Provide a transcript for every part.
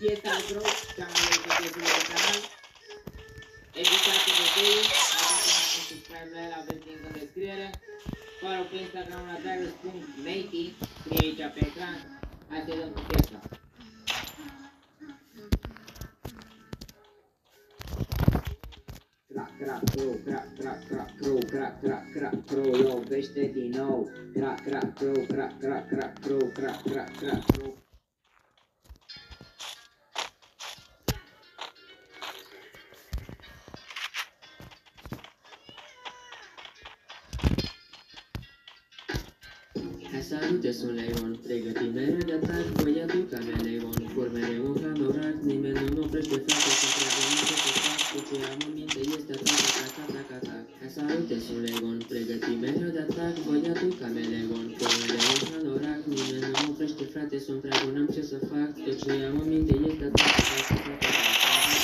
Fiesta Pro, canalul pe canal, educație de Dei, aveți un subscribe la el, aveți link în descriere, follow pe Instagram la Darius.Matey, scrie aici pe ecran, hai să-i dăm cu fiesta. Crac, crow, crac, crow, crac, crow, lovește din nou, crac, crow, crac, crow, crac, crow. Salute, sunt Leon, pregătim mereu de atac, băiatul cameleon, vor mereu un hanorac, nimeni nu mă oprește, frate, să întrebăm ce să fac, tot ce am în minte este atac. Salute, sunt Leon, pregătim mereu de atac, băiatul cameleon, vor mereu un hanorac, nimeni nu mă oprește, frate, să întrebăm ce să fac, tot ce am în minte este atac.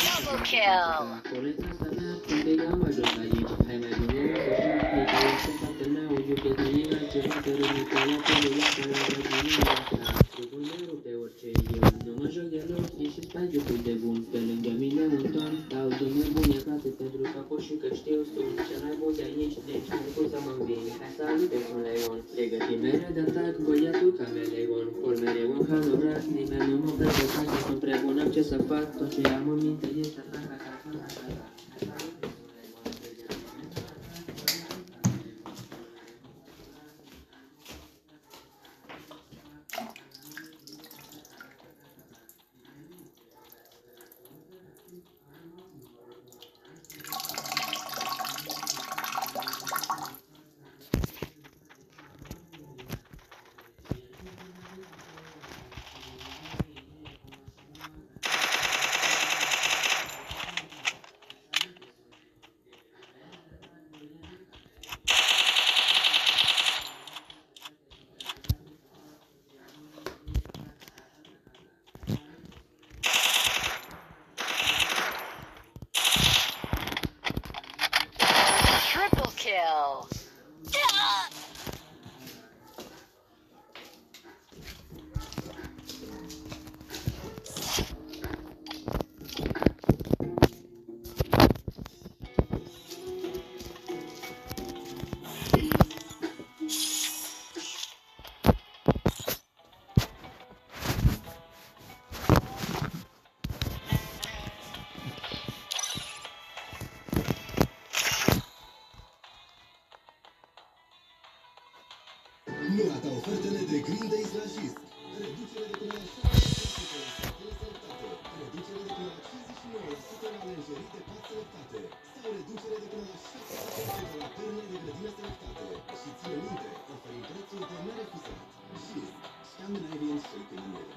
Double kill! Colega asta mea, când am ajuns aici, hai mai bine să fac, nici este fata mea, o iubesc de mine, altceva pe rânică la trupul meu rupe orice eu nu mă joc deloc, e și spike-ul de bun, pe lângă mine un ton, dau de nebune frate pentru capoșul că știu sunt cel mai bun de aici, deci nu pot să mă învin. Hai salute, sunt Leon, pregătim mereu de atac, băiatul cameleon, por mereu un hanorac, nimeni nu mă oprește, frate, să împreunăm ce să fac, tot ce am în minte este atac. Triple kill! Nu rata ofertele de Green Days la JIS. Reducere de până la 70% la selectate. Reducere de până la 59% la lenjerii de pat selectate. Sau reducere de până la 7% la perne de grădină selectate. Și ține minte, oferim prețuri de nerefuzat. JIS. Scandinavian Shaken Meal.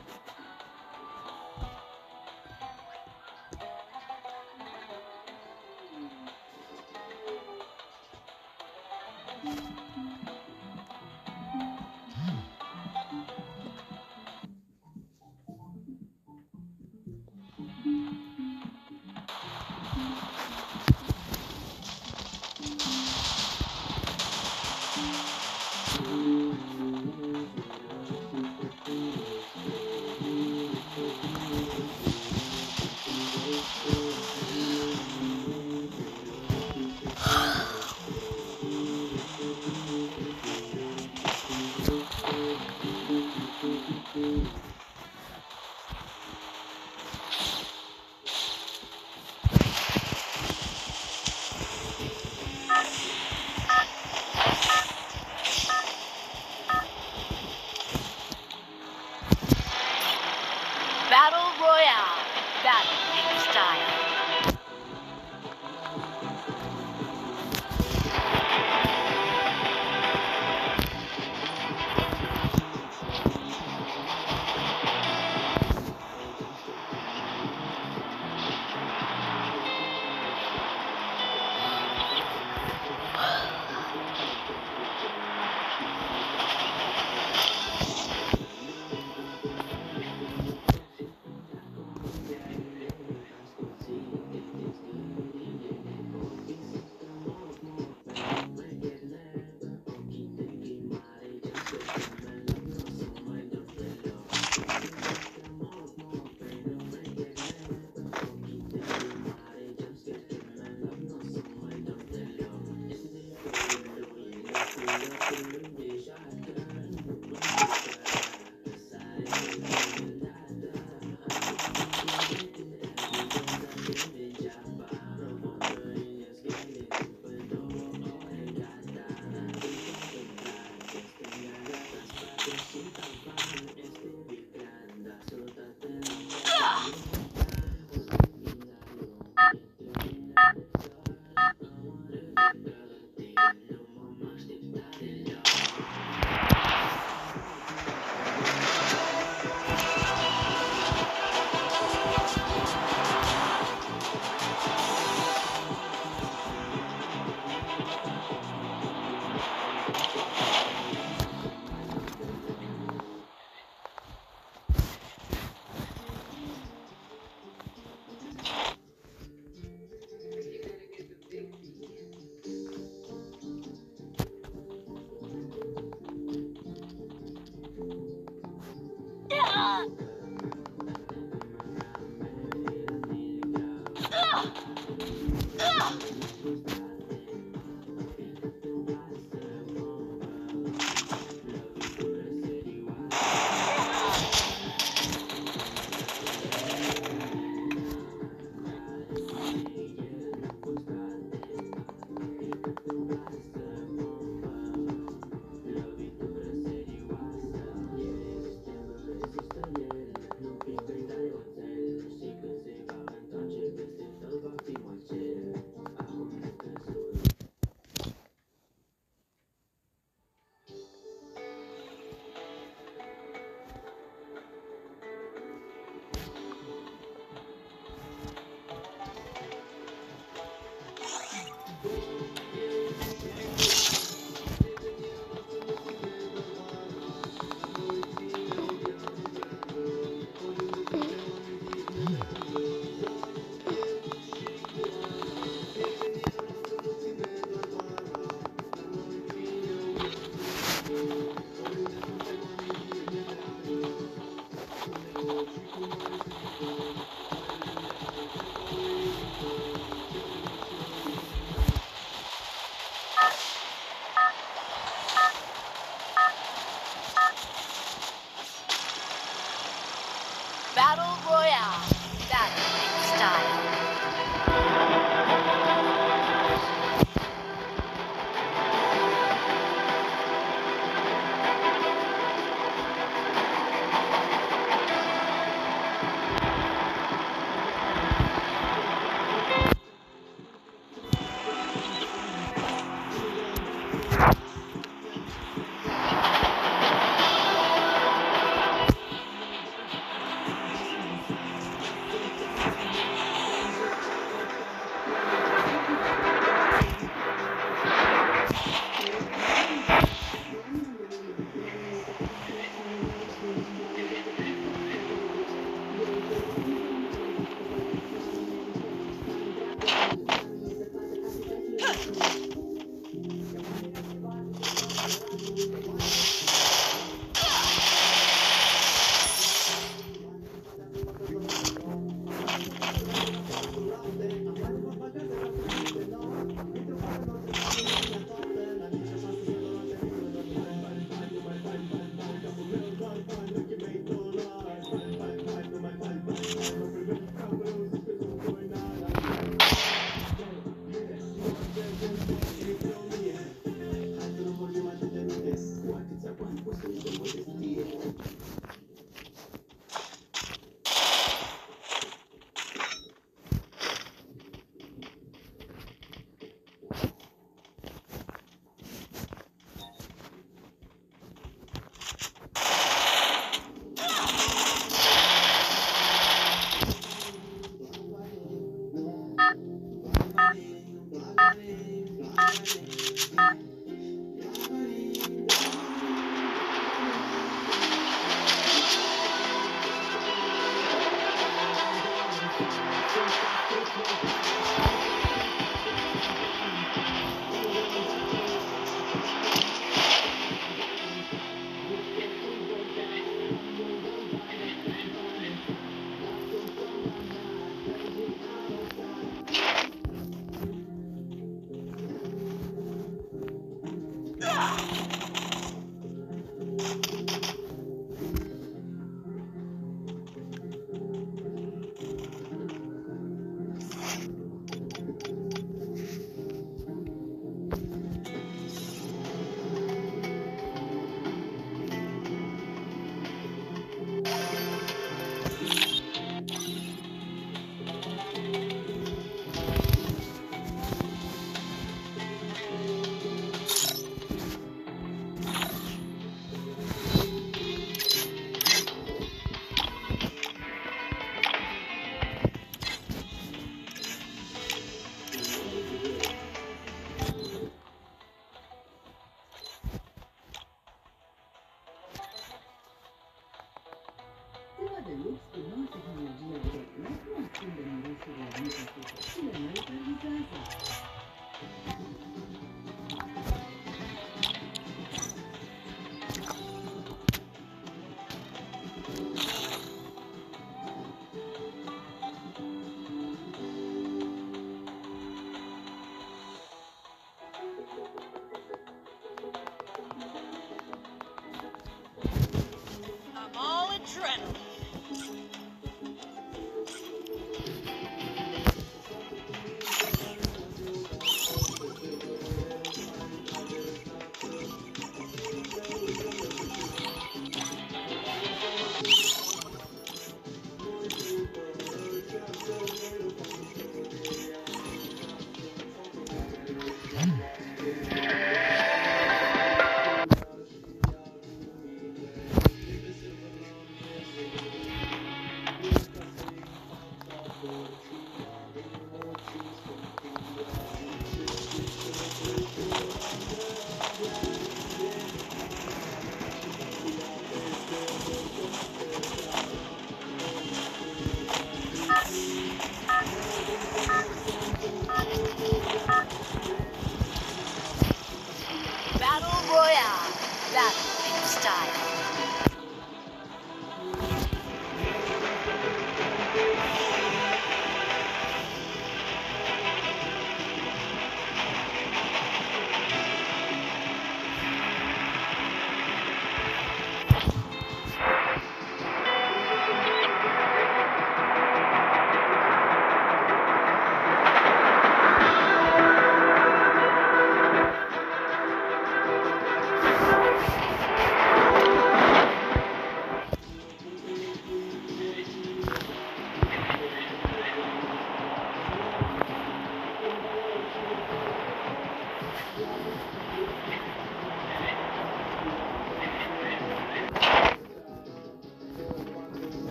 style.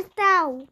stau.